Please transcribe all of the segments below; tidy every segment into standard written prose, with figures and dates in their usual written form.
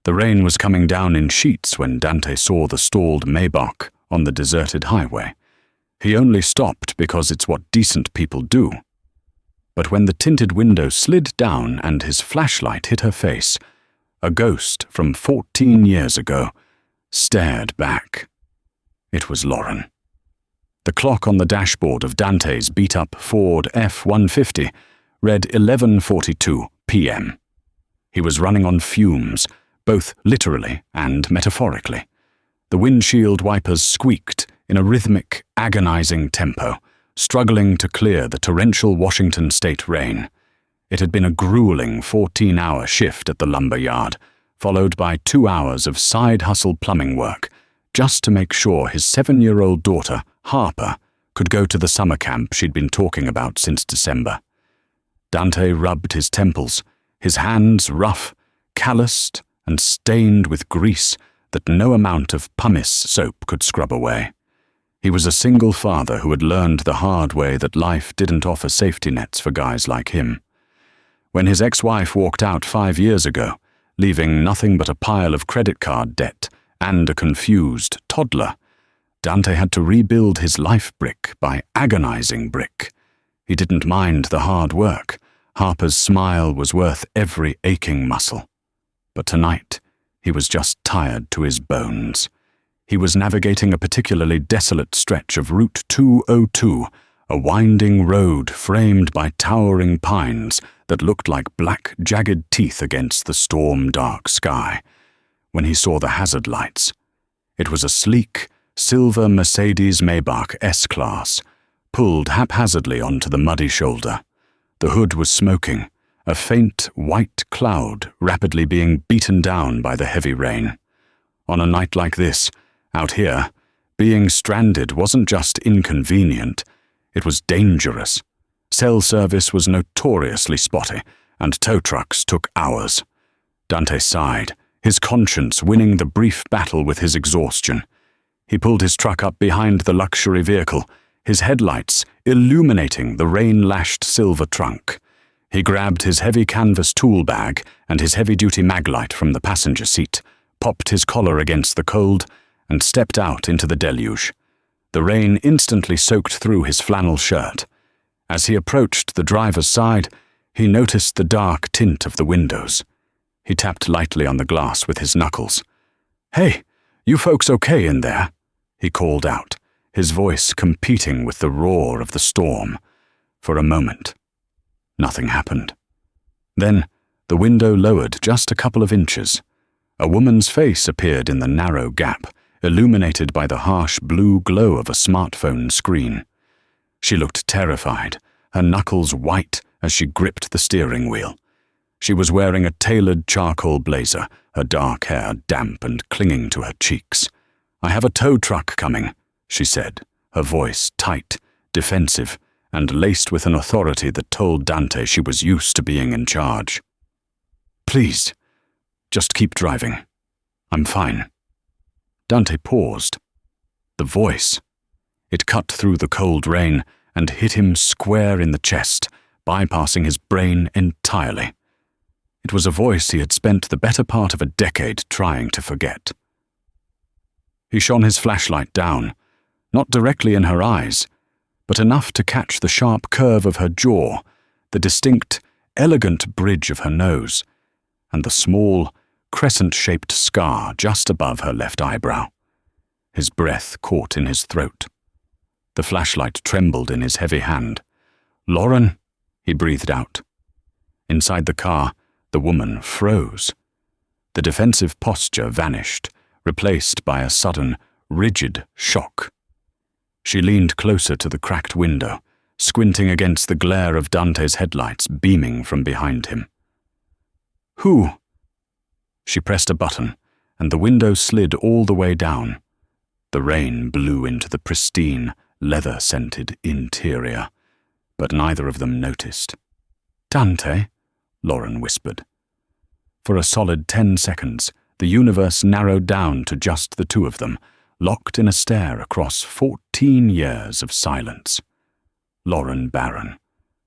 The rain was coming down in sheets when Dante saw the stalled Maybach on the deserted highway. He only stopped because it's what decent people do. But when the tinted window slid down and his flashlight hit her face, a ghost from 14 years ago stared back. It was Lauren. The clock on the dashboard of Dante's beat-up Ford F-150 read 11:42 p.m. He was running on fumes, both literally and metaphorically. The windshield wipers squeaked in a rhythmic, agonizing tempo, struggling to clear the torrential Washington state rain. It had been a grueling 14-hour shift at the lumber yard, followed by 2 hours of side-hustle plumbing work, just to make sure his 7-year-old daughter, Harper, could go to the summer camp she'd been talking about since December. Dante rubbed his temples, his hands rough, calloused, and stained with grease that no amount of pumice soap could scrub away. He was a single father who had learned the hard way that life didn't offer safety nets for guys like him. When his ex-wife walked out 5 years ago, leaving nothing but a pile of credit card debt and a confused toddler, Dante had to rebuild his life brick by agonizing brick. He didn't mind the hard work. Harper's smile was worth every aching muscle. But tonight, he was just tired to his bones. He was navigating a particularly desolate stretch of Route 202, a winding road framed by towering pines that looked like black, jagged teeth against the storm-dark sky, when he saw the hazard lights. It was a sleek, silver Mercedes Maybach S-Class, pulled haphazardly onto the muddy shoulder. The hood was smoking, a faint white cloud rapidly being beaten down by the heavy rain. On a night like this, out here, being stranded wasn't just inconvenient, it was dangerous. Cell service was notoriously spotty, and tow trucks took hours. Dante sighed, his conscience winning the brief battle with his exhaustion. He pulled his truck up behind the luxury vehicle, his headlights illuminating the rain-lashed silver trunk. He grabbed his heavy canvas tool bag and his heavy-duty maglite from the passenger seat, popped his collar against the cold, and stepped out into the deluge. The rain instantly soaked through his flannel shirt. As he approached the driver's side, he noticed the dark tint of the windows. He tapped lightly on the glass with his knuckles. "Hey, you folks okay in there?" he called out, his voice competing with the roar of the storm. For a moment, nothing happened. Then, the window lowered just a couple of inches. A woman's face appeared in the narrow gap, illuminated by the harsh blue glow of a smartphone screen. She looked terrified, her knuckles white as she gripped the steering wheel. She was wearing a tailored charcoal blazer, her dark hair damp and clinging to her cheeks. "I have a tow truck coming," she said, her voice tight, defensive, and laced with an authority that told Dante she was used to being in charge. "Please, just keep driving. I'm fine." Dante paused. The voice. It cut through the cold rain and hit him square in the chest, bypassing his brain entirely. It was a voice he had spent the better part of a decade trying to forget. He shone his flashlight down, not directly in her eyes, but enough to catch the sharp curve of her jaw, the distinct, elegant bridge of her nose, and the small, crescent-shaped scar just above her left eyebrow. His breath caught in his throat. The flashlight trembled in his heavy hand. "Lauren," he breathed out. Inside the car, the woman froze. The defensive posture vanished, replaced by a sudden, rigid shock. She leaned closer to the cracked window, squinting against the glare of Dante's headlights beaming from behind him. "Who?" She pressed a button, and the window slid all the way down. The rain blew into the pristine, leather-scented interior, but neither of them noticed. "Dante," Lauren whispered. For a solid 10 seconds, the universe narrowed down to just the two of them, locked in a stare across 14 years of silence. Lauren Barron,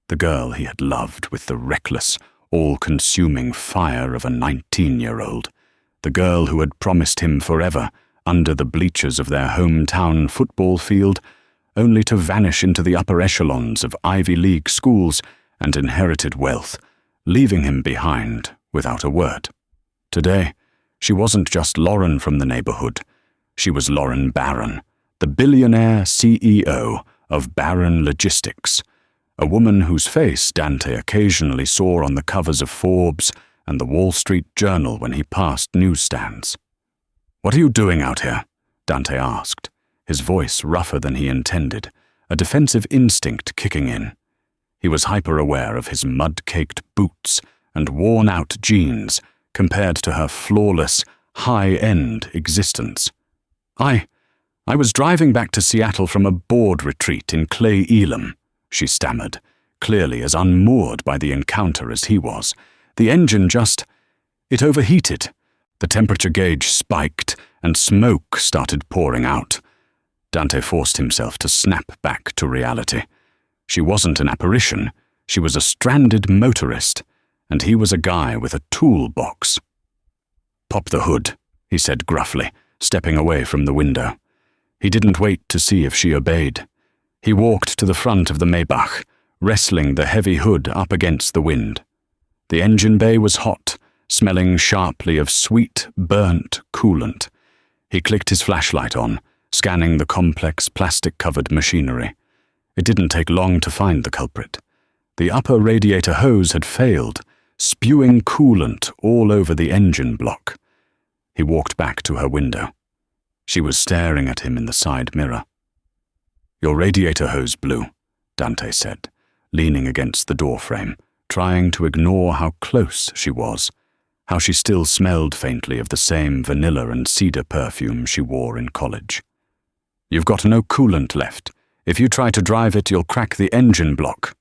the girl he had loved with the reckless, all-consuming fire of a 19-year-old, the girl who had promised him forever under the bleachers of their hometown football field, only to vanish into the upper echelons of Ivy League schools and inherited wealth, leaving him behind without a word. Today, she wasn't just Lauren from the neighborhood. She was Lauren Barron, the billionaire CEO of Barron Logistics, a woman whose face Dante occasionally saw on the covers of Forbes and the Wall Street Journal when he passed newsstands. "What are you doing out here?" Dante asked, his voice rougher than he intended, a defensive instinct kicking in. He was hyper-aware of his mud-caked boots and worn-out jeans compared to her flawless, high-end existence. I was driving back to Seattle from a board retreat in Clay Elam," she stammered, clearly as unmoored by the encounter as he was. "The engine it overheated. The temperature gauge spiked, and smoke started pouring out." Dante forced himself to snap back to reality. She wasn't an apparition, she was a stranded motorist, and he was a guy with a toolbox. "Pop the hood," he said gruffly, stepping away from the window. He didn't wait to see if she obeyed. He walked to the front of the Maybach, wrestling the heavy hood up against the wind. The engine bay was hot, smelling sharply of sweet, burnt coolant. He clicked his flashlight on, scanning the complex plastic-covered machinery. It didn't take long to find the culprit. The upper radiator hose had failed, spewing coolant all over the engine block. He walked back to her window. She was staring at him in the side mirror. "Your radiator hose blew," Dante said, leaning against the doorframe, trying to ignore how close she was, how she still smelled faintly of the same vanilla and cedar perfume she wore in college. "You've got no coolant left. If you try to drive it, you'll crack the engine block."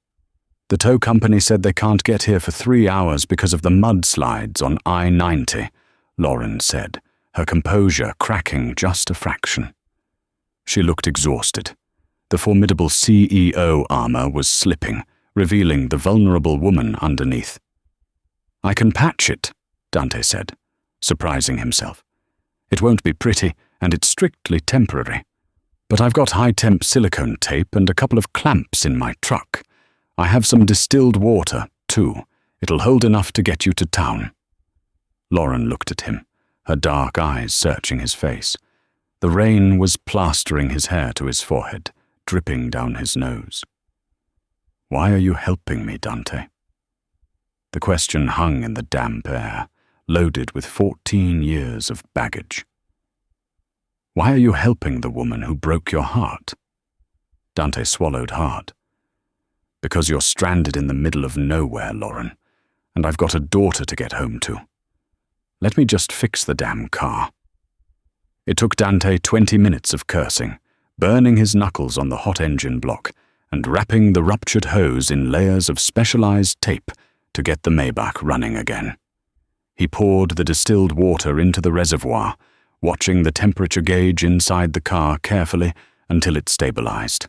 "The tow company said they can't get here for 3 hours because of the mudslides on I-90, Lauren said, her composure cracking just a fraction. She looked exhausted. The formidable CEO armor was slipping, revealing the vulnerable woman underneath. "I can patch it," Dante said, surprising himself. "It won't be pretty, and it's strictly temporary. But I've got high-temp silicone tape and a couple of clamps in my truck. I have some distilled water, too. It'll hold enough to get you to town." Lauren looked at him, her dark eyes searching his face. The rain was plastering his hair to his forehead, dripping down his nose. "Why are you helping me, Dante?" The question hung in the damp air, loaded with 14 years of baggage. "Why are you helping the woman who broke your heart?" Dante swallowed hard. "Because you're stranded in the middle of nowhere, Lauren, and I've got a daughter to get home to. Let me just fix the damn car." It took Dante 20 minutes of cursing, burning his knuckles on the hot engine block, and wrapping the ruptured hose in layers of specialized tape to get the Maybach running again. He poured the distilled water into the reservoir, watching the temperature gauge inside the car carefully until it stabilized.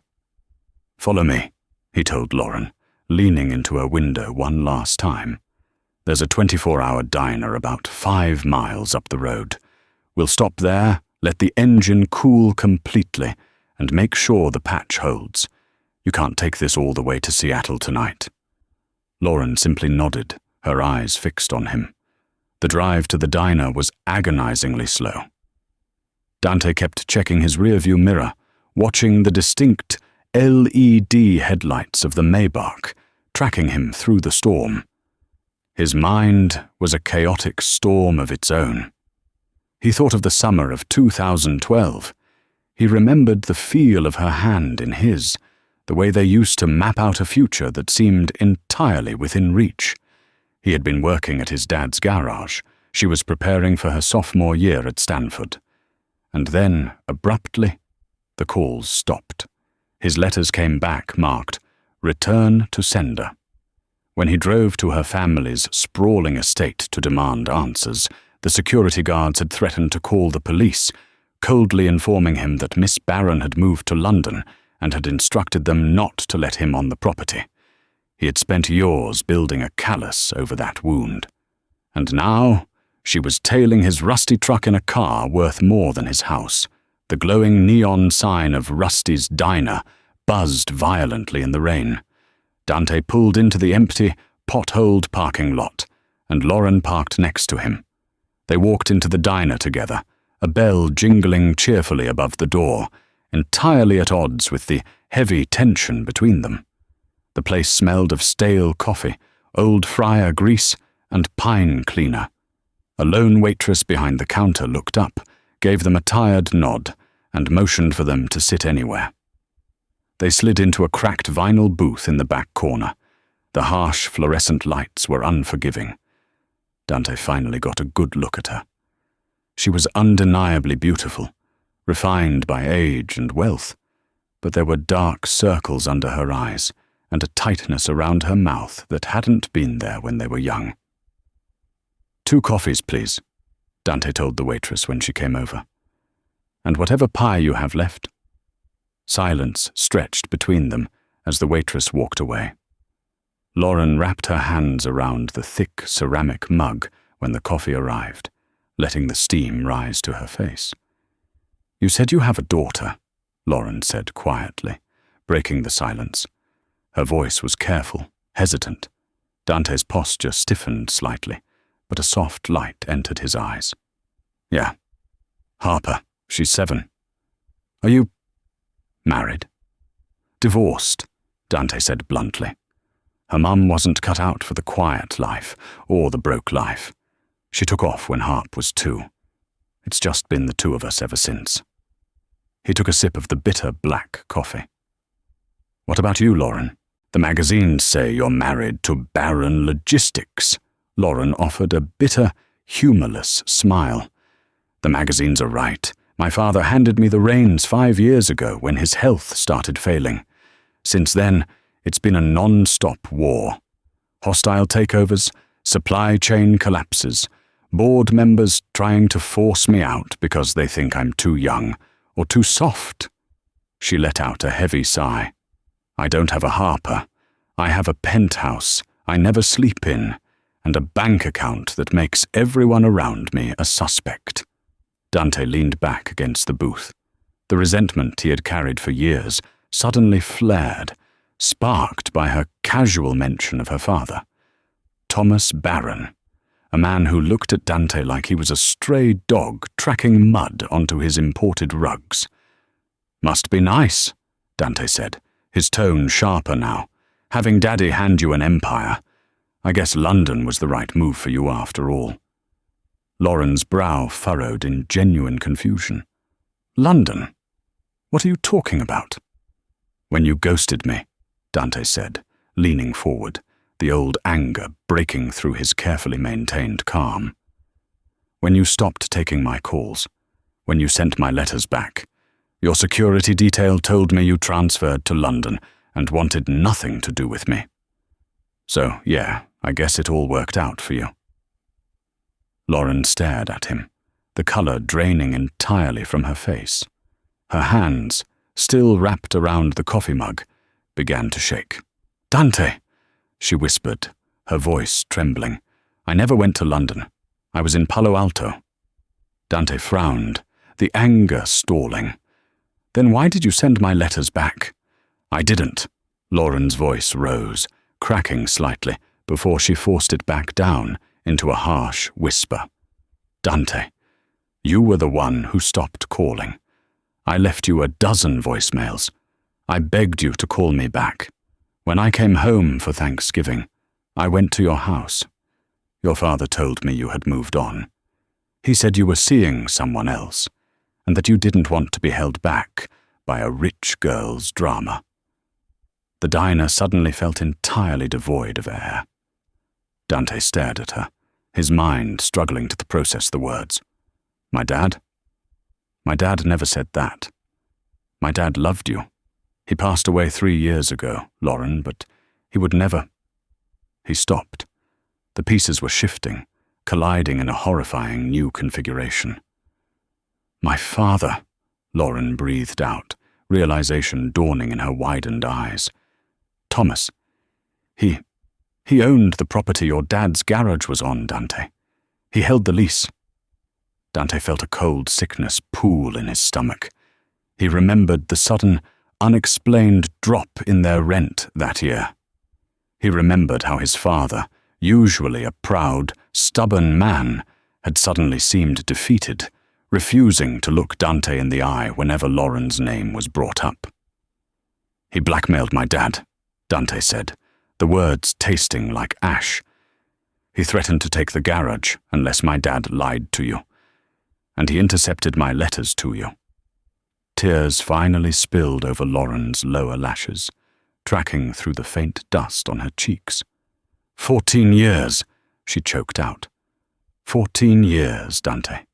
"Follow me," he told Lauren, leaning into her window one last time. "There's a 24-hour diner about 5 miles up the road. We'll stop there, let the engine cool completely, and make sure the patch holds. You can't take this all the way to Seattle tonight." Lauren simply nodded, her eyes fixed on him. The drive to the diner was agonizingly slow. Dante kept checking his rearview mirror, watching the distinct LED headlights of the Maybach, tracking him through the storm. His mind was a chaotic storm of its own. He thought of the summer of 2012. He remembered the feel of her hand in his, the way they used to map out a future that seemed entirely within reach. He had been working at his dad's garage. She was preparing for her sophomore year at Stanford. And then, abruptly, the calls stopped. His letters came back marked, "Return to sender." When he drove to her family's sprawling estate to demand answers, the security guards had threatened to call the police, coldly informing him that Miss Barron had moved to London and had instructed them not to let him on the property. He had spent years building a callus over that wound. And now, She was tailing his rusty truck in a car worth more than his house. The glowing neon sign of Rusty's Diner buzzed violently in the rain. Dante pulled into the empty, potholed parking lot, and Lauren parked next to him. They walked into the diner together, a bell jingling cheerfully above the door, entirely at odds with the heavy tension between them. The place smelled of stale coffee, old fryer grease, and pine cleaner. A lone waitress behind the counter looked up, gave them a tired nod, and motioned for them to sit anywhere. They slid into a cracked vinyl booth in the back corner. The harsh fluorescent lights were unforgiving. Dante finally got a good look at her. She was undeniably beautiful, refined by age and wealth, but there were dark circles under her eyes and a tightness around her mouth that hadn't been there when they were young. "2 coffees, please," Dante told the waitress when she came over. "And whatever pie you have left." Silence stretched between them as the waitress walked away. Lauren wrapped her hands around the thick ceramic mug when the coffee arrived, letting the steam rise to her face. "You said you have a daughter," Lauren said quietly, breaking the silence. Her voice was careful, hesitant. Dante's posture stiffened slightly, but a soft light entered his eyes. "Yeah. Harper, she's 7. Are you married?" "Divorced," Dante said bluntly. Her mum wasn't cut out for the quiet life or the broke life. She took off when Harp was 2. It's just been the 2 of us ever since. He took a sip of the bitter black coffee. "What about you, Lauren? The magazines say you're married to barren logistics." Lauren offered a bitter, humorless smile. "The magazines are right. My father handed me the reins 5 years ago when his health started failing. Since then, it's been a non-stop war. Hostile takeovers, supply chain collapses, board members trying to force me out because they think I'm too young or too soft." She let out a heavy sigh. "I don't have a Harper. I have a penthouse I never sleep in, and a bank account that makes everyone around me a suspect." Dante leaned back against the booth. The resentment he had carried for years suddenly flared, sparked by her casual mention of her father. Thomas Barron, a man who looked at Dante like he was a stray dog tracking mud onto his imported rugs. "Must be nice," Dante said, his tone sharper now. "Having Daddy hand you an empire. I guess London was the right move for you after all." Lauren's brow furrowed in genuine confusion. "London? What are you talking about?" "When you ghosted me," Dante said, leaning forward, the old anger breaking through his carefully maintained calm. "When you stopped taking my calls, when you sent my letters back, your security detail told me you transferred to London and wanted nothing to do with me. So, yeah, I guess it all worked out for you." Lauren stared at him, the color draining entirely from her face. Her hands, still wrapped around the coffee mug, began to shake. "Dante," she whispered, her voice trembling. "I never went to London. I was in Palo Alto." Dante frowned, the anger stalling. "Then why did you send my letters back?" "I didn't." Lauren's voice rose, cracking slightly, before she forced it back down into a harsh whisper. "Dante, you were the one who stopped calling. I left you a dozen voicemails. I begged you to call me back. When I came home for Thanksgiving, I went to your house. Your father told me you had moved on. He said you were seeing someone else, and that you didn't want to be held back by a rich girl's drama." The diner suddenly felt entirely devoid of air. Dante stared at her, his mind struggling to process the words. "My dad? My dad never said that. My dad loved you. He passed away 3 years ago, Lauren, but he would never—" He stopped. The pieces were shifting, colliding in a horrifying new configuration. "My father," Lauren breathed out, realization dawning in her widened eyes. "Thomas. He owned the property your dad's garage was on, Dante. He held the lease. Dante felt a cold sickness pool in his stomach. He remembered the sudden, unexplained drop in their rent that year. He remembered how his father, usually a proud, stubborn man, had suddenly seemed defeated, refusing to look Dante in the eye whenever Lauren's name was brought up. "He blackmailed my dad," Dante said, the words tasting like ash. "He threatened to take the garage unless my dad lied to you. And he intercepted my letters to you." Tears finally spilled over Lauren's lower lashes, tracking through the faint dust on her cheeks. 14 years, she choked out. 14 years, Dante.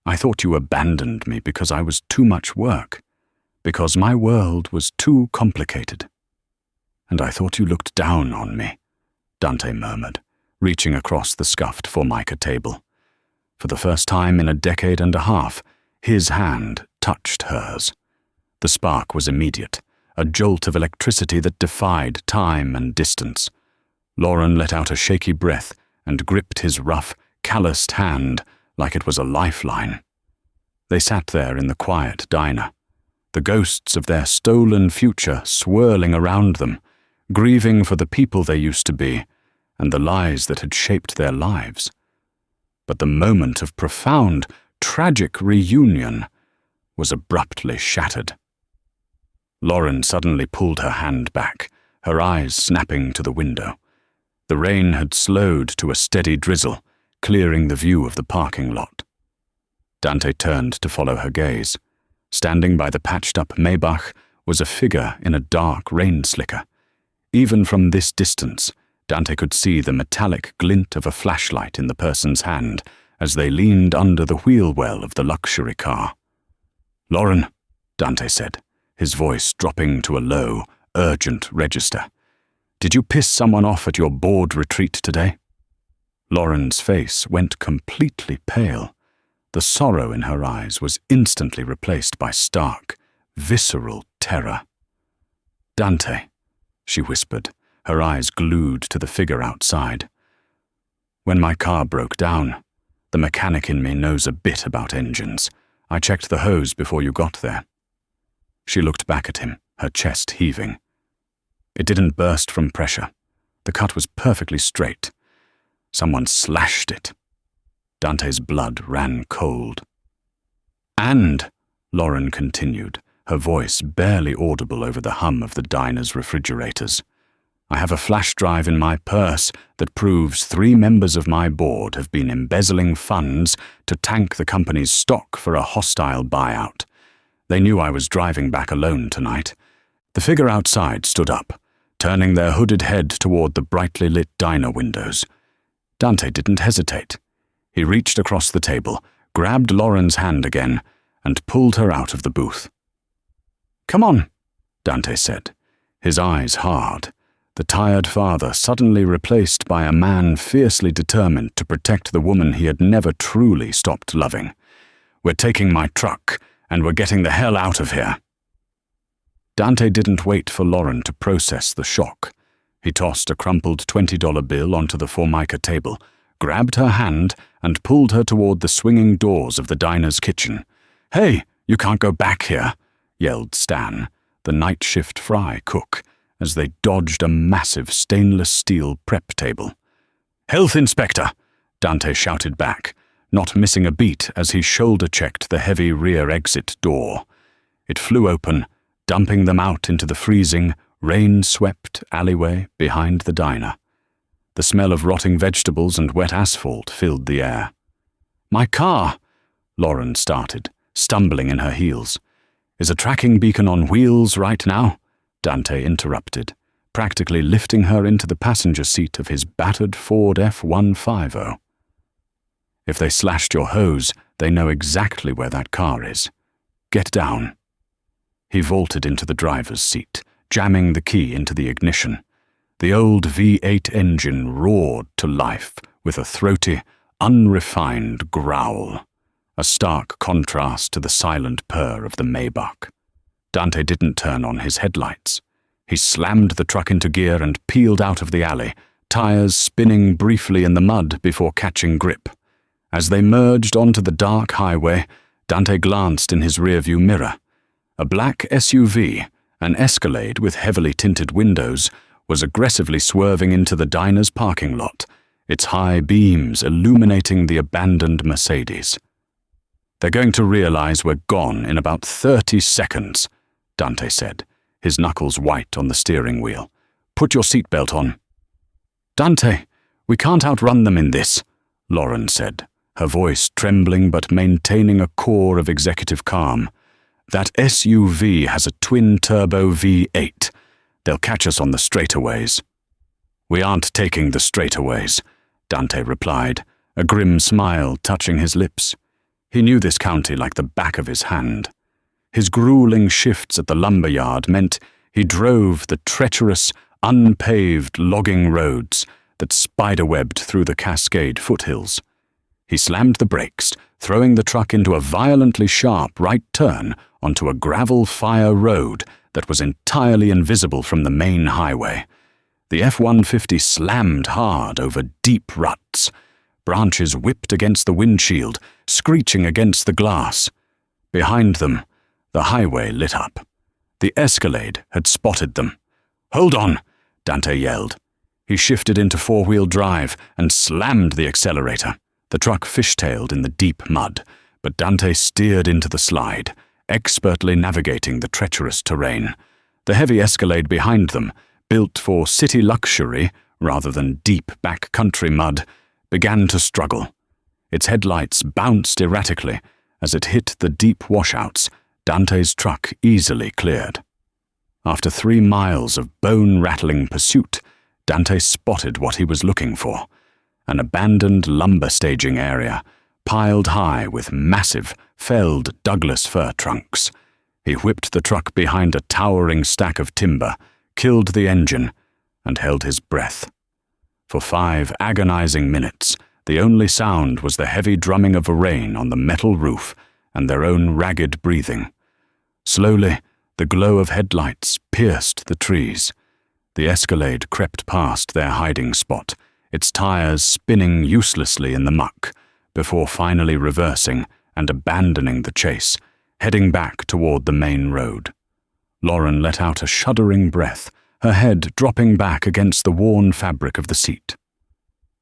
I thought you abandoned me because I was too much work, because my world was too complicated. And I thought you looked down on me, Dante murmured, reaching across the scuffed Formica table. For the first time in a decade and a half, his hand touched hers. The spark was immediate, a jolt of electricity that defied time and distance. Lauren let out a shaky breath and gripped his rough, calloused hand like it was a lifeline. They sat there in the quiet diner, the ghosts of their stolen future swirling around them, grieving for the people they used to be and the lies that had shaped their lives. But the moment of profound, tragic reunion was abruptly shattered. Lauren suddenly pulled her hand back, her eyes snapping to the window. The rain had slowed to a steady drizzle, clearing the view of the parking lot. Dante turned to follow her gaze. Standing by the patched-up Maybach was a figure in a dark rain slicker. Even from this distance, Dante could see the metallic glint of a flashlight in the person's hand as they leaned under the wheel well of the luxury car. "Lauren," Dante said, his voice dropping to a low, urgent register. "Did you piss someone off at your board retreat today?" Lauren's face went completely pale. The sorrow in her eyes was instantly replaced by stark, visceral terror. "Dante," she whispered, her eyes glued to the figure outside. "When my car broke down, the mechanic in me knows a bit about engines. I checked the hose before you got there." She looked back at him, her chest heaving. It didn't burst from pressure. The cut was perfectly straight. Someone slashed it. Dante's blood ran cold. "And," Lauren continued, her voice barely audible over the hum of the diner's refrigerators, "I have a flash drive in my purse that proves 3 members of my board have been embezzling funds to tank the company's stock for a hostile buyout. They knew I was driving back alone tonight." The figure outside stood up, turning their hooded head toward the brightly lit diner windows. Dante didn't hesitate. He reached across the table, grabbed Lauren's hand again, and pulled her out of the booth. "Come on," Dante said, his eyes hard, the tired father suddenly replaced by a man fiercely determined to protect the woman he had never truly stopped loving. "We're taking my truck, and we're getting the hell out of here." Dante didn't wait for Lauren to process the shock. He tossed a crumpled $20 bill onto the Formica table, grabbed her hand, and pulled her toward the swinging doors of the diner's kitchen. "Hey, you can't go back here," yelled Stan, the night shift fry cook, as they dodged a massive stainless steel prep table. "Health inspector!" Dante shouted back, not missing a beat as he shoulder-checked the heavy rear exit door. It flew open, dumping them out into the freezing, rain-swept alleyway behind the diner. The smell of rotting vegetables and wet asphalt filled the air. "My car!" Lauren started, stumbling in her heels. "Is a tracking beacon on wheels right now?" Dante interrupted, practically lifting her into the passenger seat of his battered Ford F-150. "If they slashed your hose, they know exactly where that car is. Get down." He vaulted into the driver's seat, jamming the key into the ignition. The old V8 engine roared to life with a throaty, unrefined growl, a stark contrast to the silent purr of the Maybach. Dante didn't turn on his headlights. He slammed the truck into gear and peeled out of the alley, tires spinning briefly in the mud before catching grip. As they merged onto the dark highway, Dante glanced in his rearview mirror. A black SUV, an Escalade with heavily tinted windows, was aggressively swerving into the diner's parking lot, its high beams illuminating the abandoned Mercedes. "They're going to realize we're gone in about 30 seconds, Dante said, his knuckles white on the steering wheel. "Put your seatbelt on." "Dante, we can't outrun them in this," Lauren said, her voice trembling but maintaining a core of executive calm. "That SUV has a twin-turbo V8. They'll catch us on the straightaways." "We aren't taking the straightaways," Dante replied, a grim smile touching his lips. He knew this county like the back of his hand. His grueling shifts at the lumberyard meant he drove the treacherous, unpaved logging roads that spiderwebbed through the Cascade foothills. He slammed the brakes, throwing the truck into a violently sharp right turn onto a gravel fire road that was entirely invisible from the main highway. The F-150 slammed hard over deep ruts. Branches whipped against the windshield, screeching against the glass. Behind them, the highway lit up. The Escalade had spotted them. "Hold on!" Dante yelled. He shifted into four-wheel drive and slammed the accelerator. The truck fishtailed in the deep mud, but Dante steered into the slide, expertly navigating the treacherous terrain. The heavy Escalade behind them, built for city luxury rather than deep backcountry mud, began to struggle. Its headlights bounced erratically as it hit the deep washouts Dante's truck easily cleared. After 3 miles of bone-rattling pursuit, Dante spotted what he was looking for: an abandoned lumber staging area, piled high with massive, felled Douglas fir trunks. He whipped the truck behind a towering stack of timber, killed the engine, and held his breath. For 5 agonizing minutes, the only sound was the heavy drumming of rain on the metal roof and their own ragged breathing. Slowly, the glow of headlights pierced the trees. The Escalade crept past their hiding spot, its tires spinning uselessly in the muck, before finally reversing and abandoning the chase, heading back toward the main road. Lauren let out a shuddering breath, her head dropping back against the worn fabric of the seat.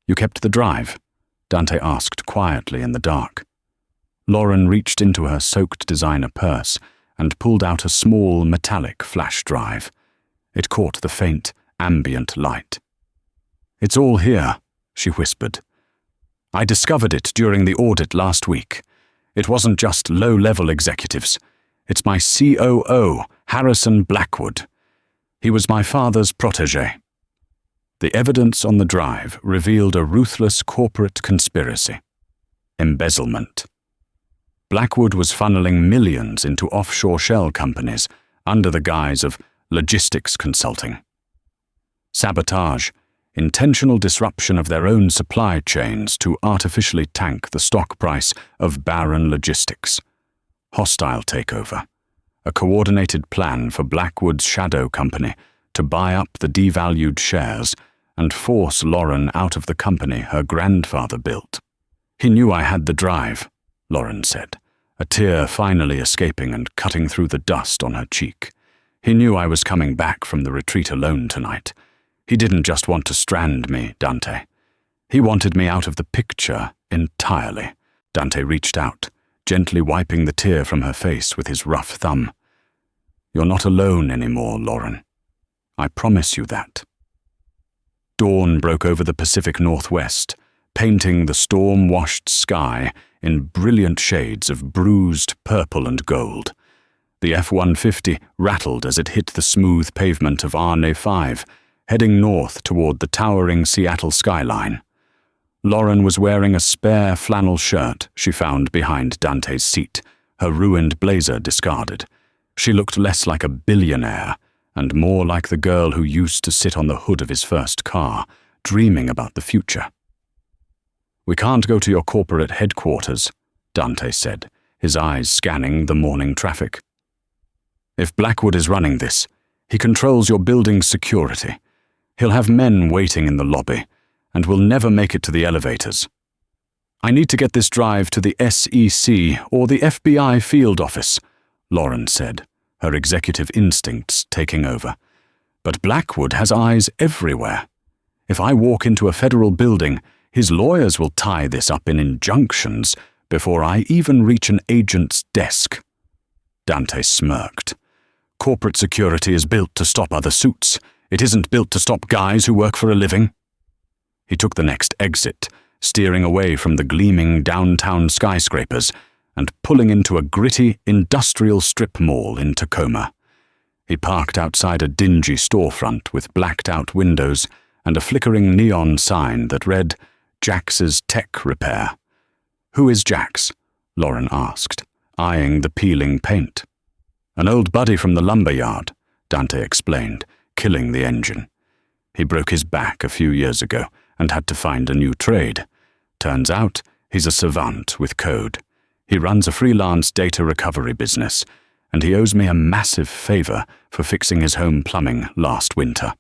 "You kept the drive?" Dante asked quietly in the dark. Lauren reached into her soaked designer purse and pulled out a small metallic flash drive. It caught the faint, ambient light. "It's all here," she whispered. "I discovered it during the audit last week. It wasn't just low-level executives. It's my COO, Harrison Blackwood. He was my father's protégé." The evidence on the drive revealed a ruthless corporate conspiracy. Embezzlement. Blackwood was funneling millions into offshore shell companies under the guise of logistics consulting. Sabotage, intentional disruption of their own supply chains to artificially tank the stock price of barren logistics. Hostile takeover. A coordinated plan for Blackwood's shadow company to buy up the devalued shares and force Lauren out of the company her grandfather built. "He knew I had the drive," Lauren said, a tear finally escaping and cutting through the dust on her cheek. "He knew I was coming back from the retreat alone tonight. He didn't just want to strand me, Dante. He wanted me out of the picture entirely." Dante reached out, gently wiping the tear from her face with his rough thumb. "You're not alone anymore, Lauren. I promise you that." Dawn broke over the Pacific Northwest, painting the storm-washed sky in brilliant shades of bruised purple and gold. The F-150 rattled as it hit the smooth pavement of Arne 5, heading north toward the towering Seattle skyline. Lauren was wearing a spare flannel shirt she found behind Dante's seat, her ruined blazer discarded. She looked less like a billionaire and more like the girl who used to sit on the hood of his first car, dreaming about the future. "We can't go to your corporate headquarters," Dante said, his eyes scanning the morning traffic. "If Blackwood is running this, he controls your building's security. He'll have men waiting in the lobby, and we'll never make it to the elevators." I need to get this drive to the SEC or the FBI field office, Lauren said, her executive instincts taking over. But Blackwood has eyes everywhere. If I walk into a federal building, his lawyers will tie this up in injunctions before I even reach an agent's desk. Dante smirked. Corporate security is built to stop other suits. It isn't built to stop guys who work for a living. He took the next exit, steering away from the gleaming downtown skyscrapers and pulling into a gritty industrial strip mall in Tacoma. He parked outside a dingy storefront with blacked-out windows and a flickering neon sign that read, Jax's Tech Repair. Who is Jax? Lauren asked, eyeing the peeling paint. An old buddy from the lumber yard, Dante explained, killing the engine. He broke his back a few years ago and had to find a new trade. Turns out, he's a savant with code. He runs a freelance data recovery business, and he owes me a massive favor for fixing his home plumbing last winter.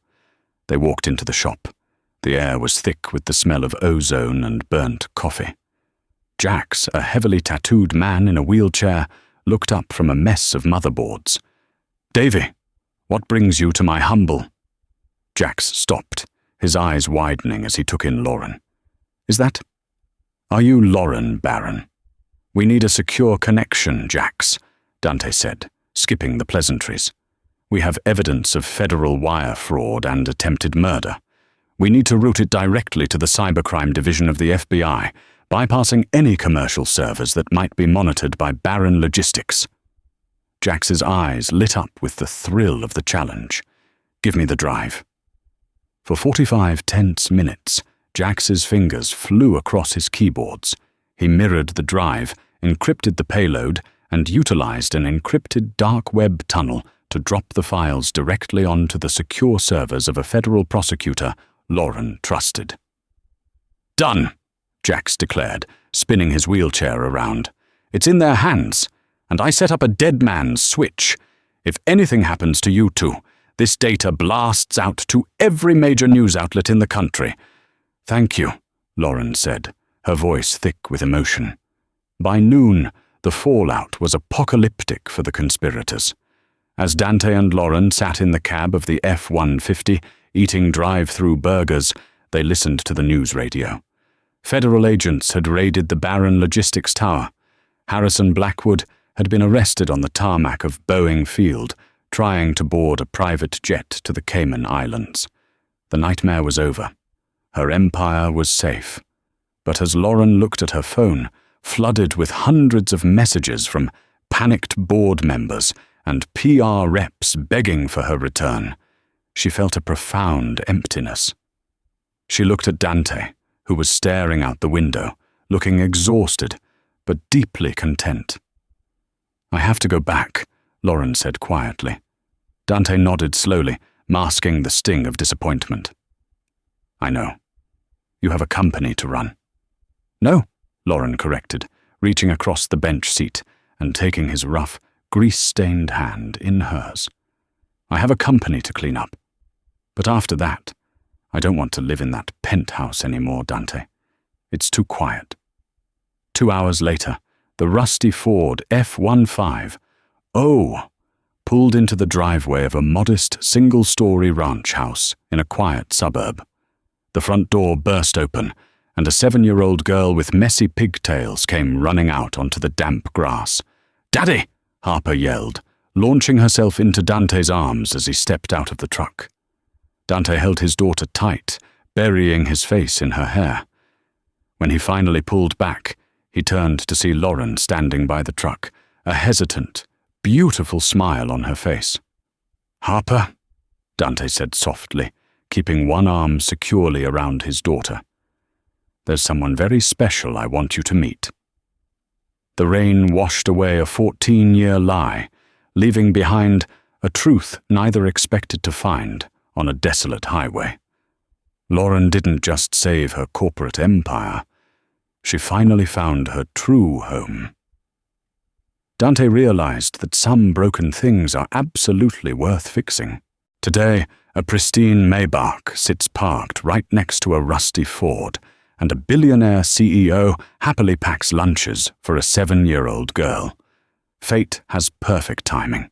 They walked into the shop. The air was thick with the smell of ozone and burnt coffee. Jax, a heavily tattooed man in a wheelchair, looked up from a mess of motherboards. Davy, what brings you to my humble? Jax stopped, his eyes widening as he took in Lauren. Are you Lauren, Baron? We need a secure connection, Jax, Dante said, skipping the pleasantries. We have evidence of federal wire fraud and attempted murder. We need to route it directly to the cybercrime division of the FBI, bypassing any commercial servers that might be monitored by Baron Logistics. Jax's eyes lit up with the thrill of the challenge. Give me the drive. For 45 tense minutes, Jax's fingers flew across his keyboards. He mirrored the drive, encrypted the payload, and utilized an encrypted dark web tunnel to drop the files directly onto the secure servers of a federal prosecutor Lauren trusted. Done, Jax declared, spinning his wheelchair around. It's in their hands, and I set up a dead man's switch. If anything happens to you two, this data blasts out to every major news outlet in the country. Thank you, Lauren said, her voice thick with emotion. By noon, the fallout was apocalyptic for the conspirators. As Dante and Lauren sat in the cab of the F-150, eating drive-through burgers, they listened to the news radio. Federal agents had raided the Baron Logistics Tower. Harrison Blackwood had been arrested on the tarmac of Boeing Field, trying to board a private jet to the Cayman Islands. The nightmare was over. Her empire was safe. But as Lauren looked at her phone, flooded with hundreds of messages from panicked board members and PR reps begging for her return, she felt a profound emptiness. She looked at Dante, who was staring out the window, looking exhausted, but deeply content. I have to go back, Lauren said quietly. Dante nodded slowly, masking the sting of disappointment. I know. You have a company to run. No, Lauren corrected, reaching across the bench seat and taking his rough, grease-stained hand in hers. I have a company to clean up. But after that, I don't want to live in that penthouse anymore, Dante. It's too quiet. 2 hours later, the rusty Ford F-15, pulled into the driveway of a modest single-story ranch house in a quiet suburb. The front door burst open, and a 7-year-old girl with messy pigtails came running out onto the damp grass. Daddy! Harper yelled, launching herself into Dante's arms as he stepped out of the truck. Dante held his daughter tight, burying his face in her hair. When he finally pulled back, he turned to see Lauren standing by the truck, a hesitant, beautiful smile on her face. Harper, Dante said softly, keeping one arm securely around his daughter. There's someone very special I want you to meet. The rain washed away a 14-year lie, leaving behind a truth neither expected to find on a desolate highway. Lauren didn't just save her corporate empire. She finally found her true home. Dante realized that some broken things are absolutely worth fixing. Today, a pristine Maybach sits parked right next to a rusty Ford, and a billionaire CEO happily packs lunches for a 7-year-old girl. Fate has perfect timing.